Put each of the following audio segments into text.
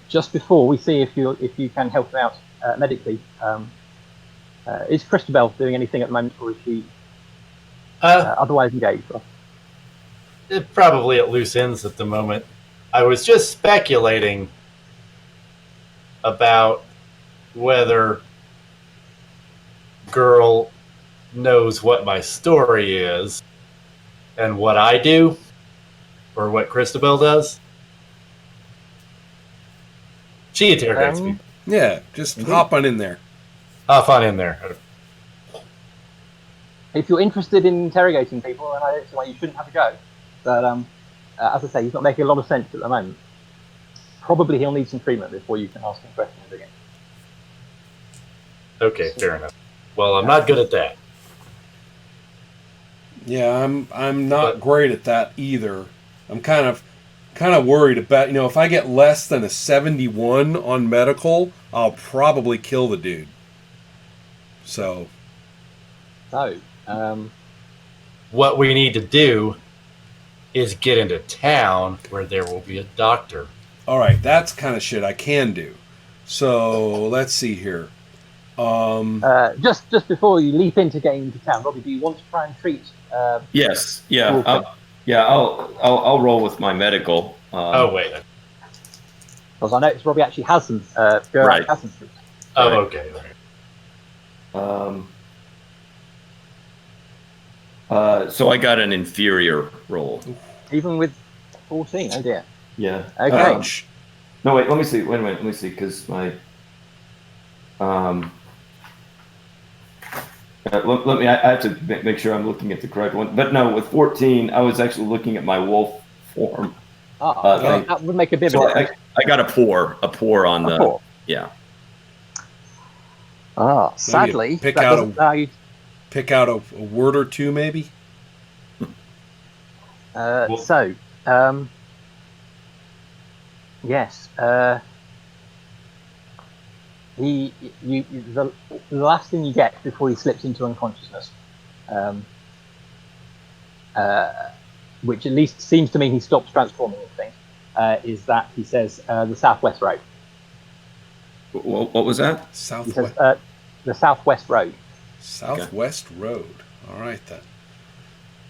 just before we see if you can help him out medically, is Christabel doing anything at the moment, or is she otherwise engaged? Probably at loose ends at the moment. I was just speculating about whether girl knows what my story is and what I do, or what Christabel does. She interrogates people. Yeah, just hop on in there. Hop on in there. If you're interested in interrogating people, then I don't see why you shouldn't have a go. But as I say, he's not making a lot of sense at the moment. Probably he'll need some treatment before you can ask him questions again. Okay, fair enough. Well, I'm not good at that. Yeah, I'm not great at that either. I'm kind of worried about, if I get less than a 71 on medical, I'll probably kill the dude. So what we need to do is get into town where there will be a doctor. All right, that's kind of shit I can do. So let's see here. Just before you leap into getting into town, Robbie, do you want to try and treat? Yes. Yeah. I'll roll with my medical. Wait. Because I noticed Robbie actually has some. Right. Has some treats. Oh, okay. So I got an inferior roll. Even with 14, oh dear. Yeah. Okay. No, wait. Let me see. Wait a minute. Let me see, because my. Let me. I have to make sure I'm looking at the correct one. But no, with 14, I was actually looking at my wolf form. That would make a bit of a difference. I got a pour on the. Pour. Yeah. Sadly, pick out a word or two, maybe. Yes. The last thing you get before he slips into unconsciousness, which at least seems to mean he stops transforming into things, is that he says the Southwest Road. What was that? Southwest. He says, the Southwest Road. Southwest Road. All right then.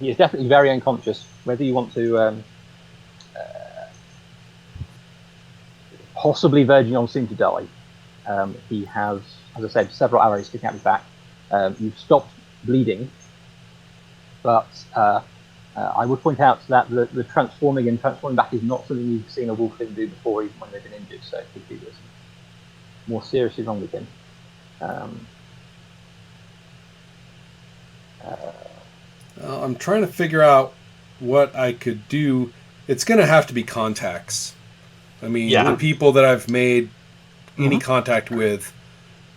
He is definitely very unconscious. Whether you want to possibly verging on soon to die. He has, as I said, several arrows sticking out his back. You've stopped bleeding, but I would point out that the transforming back is not something you've seen a wolf do before, even when they've been injured. So it could be there's more seriously wrong with him. I'm trying to figure out what I could do. It's going to have to be contacts. I mean, the people that I've made any contact with.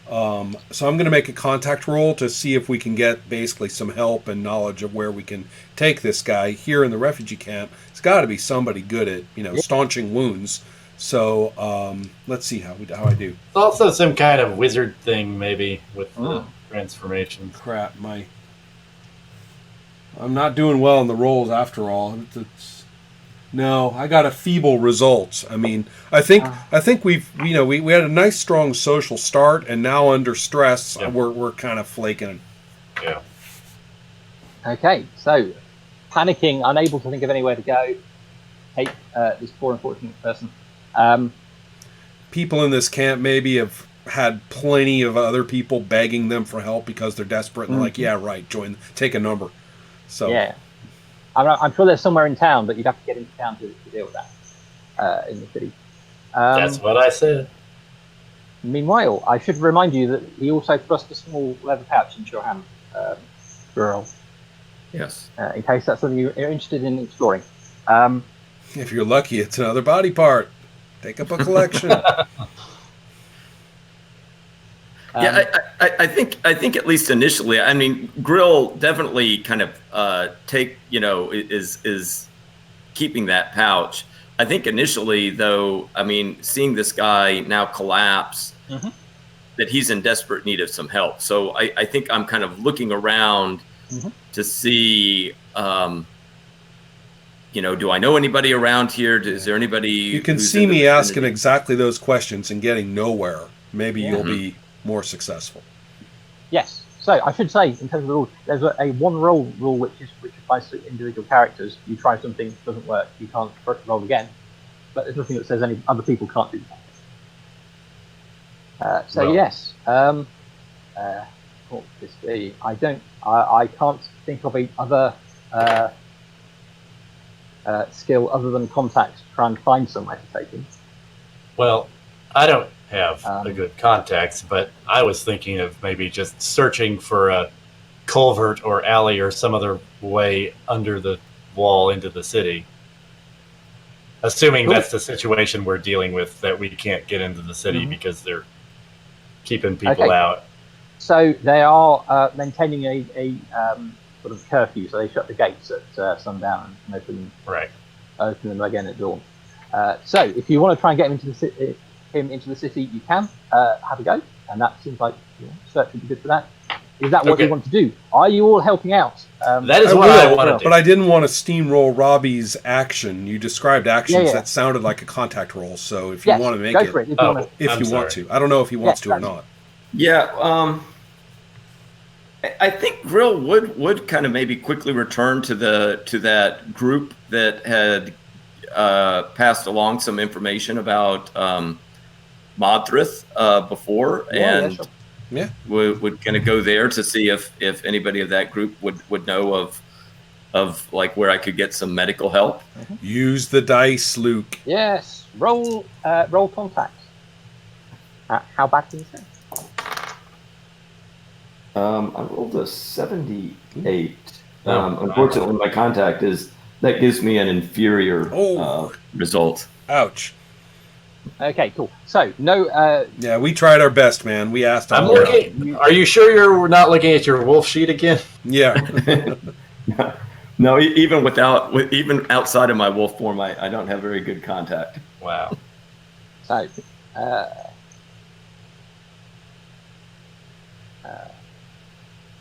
So I'm going to make a contact roll to see if we can get basically some help and knowledge of where we can take this guy here in the refugee camp. It's got to be somebody good at, staunching wounds. So let's see how I do. It's also some kind of wizard thing, maybe, with the transformations. Crap, I'm not doing well in the rolls after all. No, I got a feeble result. I mean, I think we had a nice strong social start, and now under stress, we're kind of flaking. Yeah. Okay, so panicking, unable to think of anywhere to go, take this poor unfortunate person. People in this camp maybe have had plenty of other people begging them for help because they're desperate and they're like, yeah, right, take a number. So yeah. I'm sure there's somewhere in town, but you'd have to get into town to deal with that in the city. That's what I said. Meanwhile, I should remind you that he also thrust a small leather pouch into your hand, girl. Yes. In case that's something you're interested in exploring. If you're lucky, it's another body part. Take up a collection. I think at least initially, I mean, Grill definitely kind of is keeping that pouch. I think initially, though, I mean, seeing this guy now collapse, that he's in desperate need of some help. So I think I'm kind of looking around to see do I know anybody around here? Is there anybody? You can see me asking exactly those questions and getting nowhere. Maybe you'll be more successful. Yes. So I should say, in terms of the rules, there's a one roll rule which applies to individual characters. You try something, it doesn't work, you can't roll again. But there's nothing that says any other people can't do that. Yes. What would this be? I can't think of a other skill other than contact to try and find somewhere to take him. Well, I don't have a good contacts, but I was thinking of maybe just searching for a culvert or alley or some other way under the wall into the city. Assuming that's the situation we're dealing with, that we can't get into the city because they're keeping people out. So they are maintaining a sort of curfew, so they shut the gates at sundown and open them again at dawn. So if you want to try and get him into the city, you can have a go, and that seems like search would be good for that. Is that what you want to do? Are you all helping out? That is what I want to do. But I didn't want to steamroll Robbie's action. You described actions that sounded like a contact roll, so if you want to make go for it. If you want to. I don't know if he wants to or not. Yeah, I think Grill would kind of maybe quickly return to that group that had passed along some information about Modthrith before, would kind of go there to see if anybody of that group would know of like where I could get some medical help. Use the dice, Luke. Yes, roll contact. How bad can you say? I rolled a 78. Unfortunately, my contact that gives me an inferior result. Ouch. Okay, cool. So no. Yeah, we tried our best, man. We asked. Are you sure you're not looking at your wolf sheet again? Yeah. No, even outside of my wolf form, I don't have very good contact. Wow. So.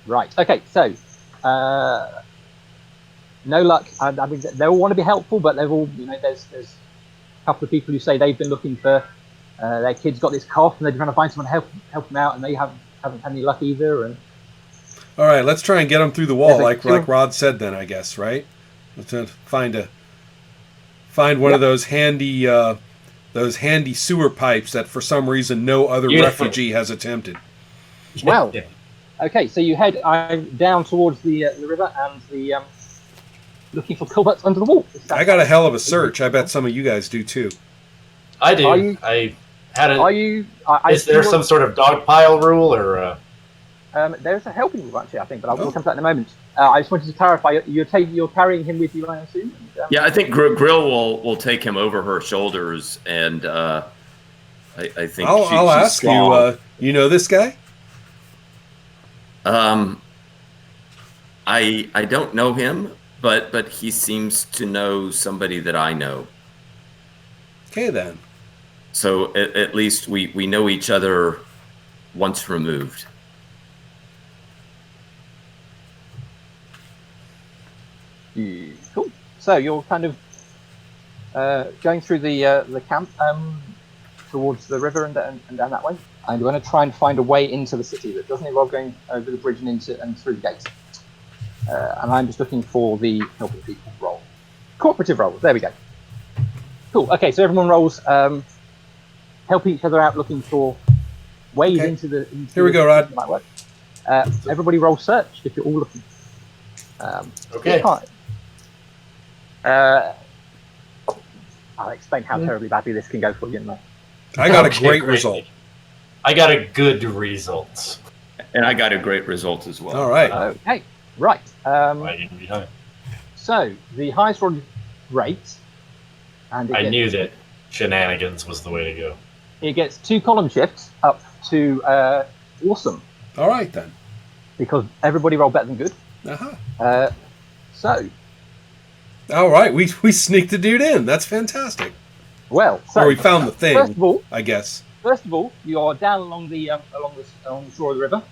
Right. Okay. So, no luck. I mean, they all want to be helpful, but they've all, there's a couple of people who say they've been looking for their kid's got this cough, and they're trying to find someone to help them out, and they haven't had any luck either. And all right, let's try and get them through the wall, like Rod said. Then I guess, right? Let's find one of those handy sewer pipes that for some reason no other refugee has attempted. Well. Okay, so you head down towards the river and looking for culverts under the wall. I got a hell of a search. I bet some of you guys do too. I do. Is there some sort of dog pile rule or? There's a helping rule actually, I think, but we'll come to that in a moment. I just wanted to clarify. You're carrying him with you, I assume. Yeah, I think Grill will take him over her shoulders, and I think I'll ask strong. You know this guy? I don't know him, but he seems to know somebody that I know. Okay, then. So at least we know each other once removed. Cool. So you're kind of going through the camp towards the river and down that way. And we're going to try and find a way into the city that doesn't involve going over the bridge and through the gates. And I'm just looking for the helping people roll. Cooperative roll. There we go. Cool. Okay, so everyone rolls, helping each other out, looking for ways into the. Here we go, Rod. Might work. Everybody roll search if you're all looking. Okay. I'll explain how terribly badly this can go for you in a minute. I got a great result. I got a good result. And I got a great result as well. All right. Okay. Right. So the highest rate, and I knew that shenanigans was the way to go. It gets 2 column shifts up to awesome. All right then. Because everybody rolled better than good. So. All right, we sneaked the dude in. That's fantastic. Well, so or we found the thing. First of all, I guess. First of all, you are down along the shore of the river,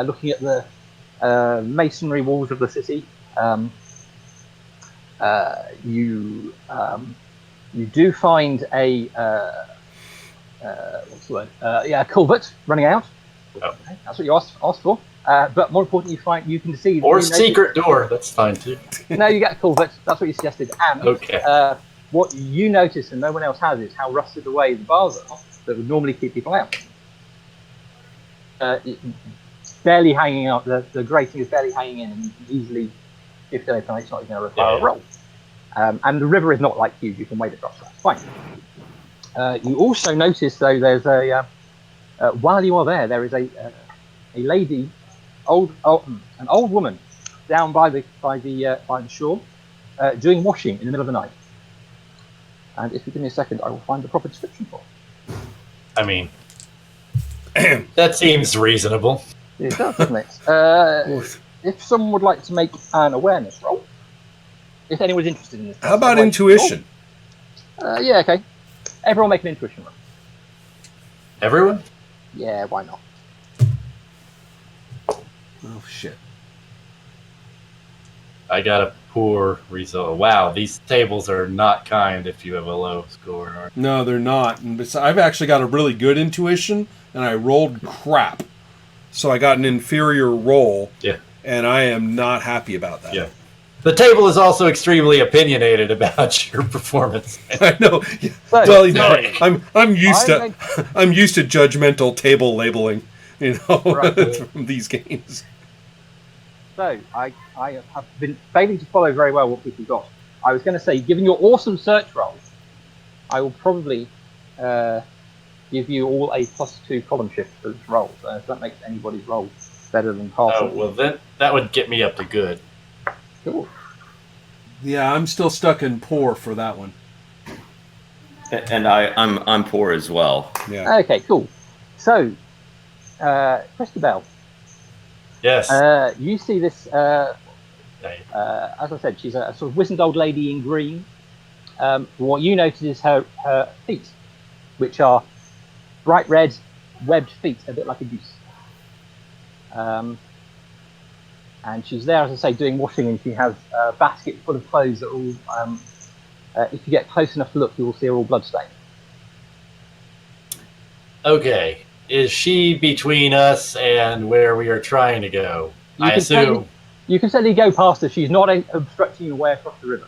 looking at the masonry walls of the city. You do find a what's the word? A culvert running out. Oh. Okay, that's what you asked for. But more importantly, you can see. Or secret door. That's fine too. No, you get a culvert. That's what you suggested. And okay. What you notice and no one else has is how rusted away the bars are that would normally keep people out. Barely hanging out. The grating is barely hanging in, and you can easily, if they open, it's not going to require a roll. And the river is not like huge. You can wade across. That's fine. You also notice, though, there's a while you are there is a lady, an old woman, down by the shore, doing washing in the middle of the night. And if you give me a second, I will find the proper description for it. I mean, that seems reasonable. It does, doesn't it? If someone would like to make an awareness roll, if anyone's interested in this. How about intuition? Yeah, okay. Everyone make an intuition roll. Everyone? Yeah, why not? Oh, shit. I got a poor result. Wow, these tables are not kind if you have a low score. No, they're not. And I've actually got a really good intuition, and I rolled crap. So I got an inferior roll. Yeah. And I am not happy about that. Yeah. The table is also extremely opinionated about your performance. I know. Yeah. So, well, you know, I'm used to judgmental table labeling, Right. from these games. So I have been failing to follow very well what people got. I was going to say, given your awesome search roll, I will probably give you all a +2 column shift for each roll. So if that makes anybody's roll better than half. Oh, well, then that would get me up to good. Cool. Yeah, I'm still stuck in poor for that one. And I'm poor as well. Yeah. Okay, cool. So, Christabel. Yes. You see this, as I said, she's a sort of wizened old lady in green. What you notice is her feet, which are bright red, webbed feet, a bit like a goose. And she's there, as I say, doing washing, and she has a basket full of clothes that are all, if you get close enough to look, you will see are all bloodstained. Okay. Is she between us and where we are trying to go? I assume. You can certainly go past her. She's not obstructing your way across the river.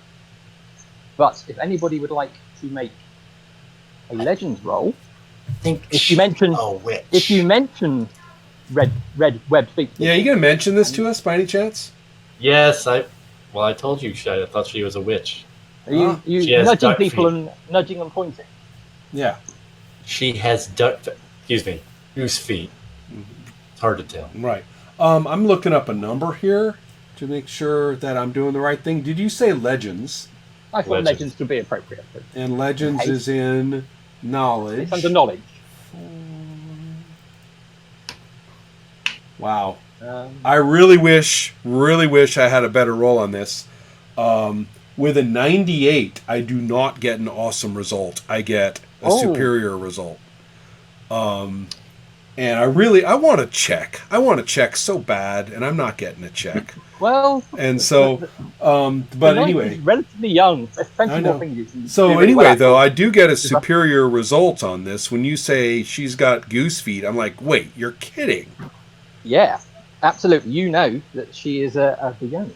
But if anybody would like to make a legends roll, if you mention red webbed feet. Yeah, you gonna mention this to us by any chance? Yes, I told you I thought she was a witch. Are you nudging people and nudging and pointing? Yeah. She has goose feet. It's hard to tell. Right. I'm looking up a number here to make sure that I'm doing the right thing. Did you say legends? I thought legends would be appropriate. And legends is in knowledge. It's under knowledge. Wow. I really wish I had a better roll on this. With a 98, I do not get an awesome result. I get a superior result. And I want to check. I want to check so bad, and I'm not getting a check. Well, and so, but anyway, relatively young. I know. So anyway, though, I do get a superior result on this. When you say she's got goose feet, I'm like, wait, you're kidding? Yeah, absolutely. You know that she is a Vioni,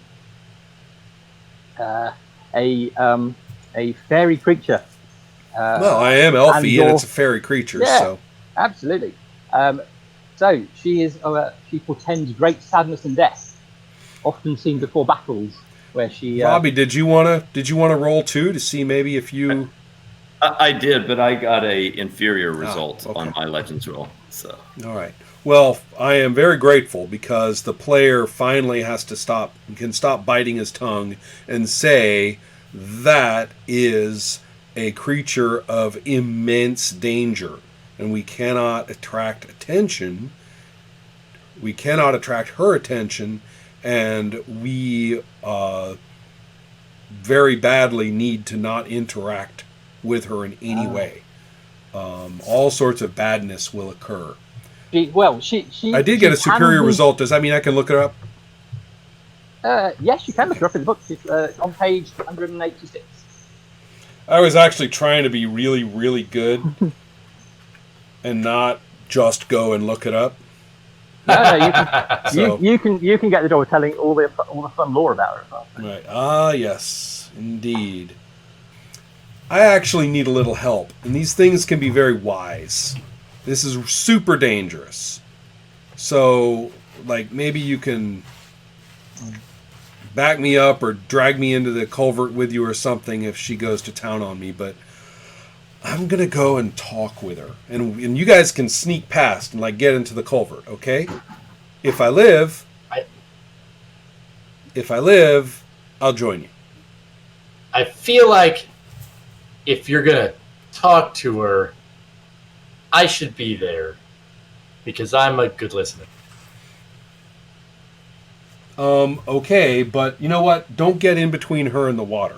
a fairy creature. Well, I am elfy, and it's a fairy creature, yeah, so absolutely. So she is. She portends great sadness and death, often seen before battles, where she. Bobby, did you want to roll too to see maybe if you? I did, but I got a inferior result on my legends roll. So. All right. Well, I am very grateful because the player finally can stop biting his tongue and say that is a creature of immense danger, and we cannot attract attention. We cannot attract her attention, and we very badly need to not interact with her in any way. All sorts of badness will occur. I did get a superior result. Does that mean I can look it up? Yes, you can look her up in the book. It's on page 186. I was actually trying to be really, really good and not just go and look it up. No, you can get the job of telling all the fun lore about her as well. Right. Ah, yes, indeed. I actually need a little help, and these things can be very wise. This is super dangerous. So, like, maybe you can back me up or drag me into the culvert with you or something if she goes to town on me, but I'm going to go and talk with her. And you guys can sneak past and, like, get into the culvert, okay? If I live, I'll join you. I feel like if you're going to talk to her, I should be there because I'm a good listener. Okay, but you know what? Don't get in between her and the water.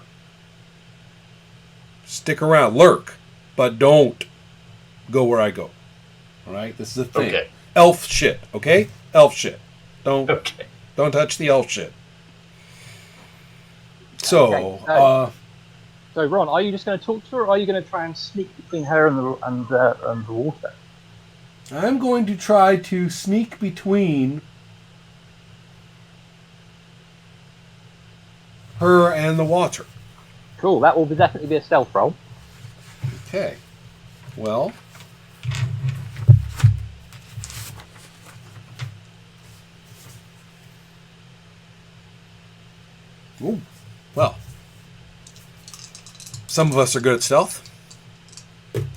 Stick around, lurk, but don't go where I go. All right, this is a thing. Okay. Elf shit, okay? Elf shit. Don't touch the elf shit. So, okay. So Ron, are you just going to talk to her, or are you going to try and sneak between her and the water? I'm going to try to sneak between her and the water. Cool. That will definitely be a stealth roll. Okay. Well. Ooh. Well. Some of us are good at stealth. Let's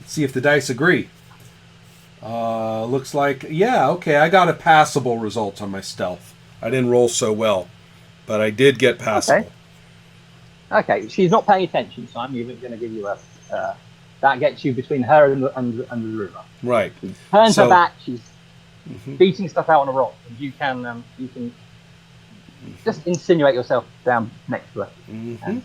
see if the dice agree. Looks like, yeah, okay, I got a passable result on my stealth. I didn't roll so well, but I did get passable. Okay, she's not paying attention, so I'm even going to give you a... that gets you between her and the river. Right. She turns her back, she's beating stuff out on a rock, and you can just insinuate yourself down next to her. And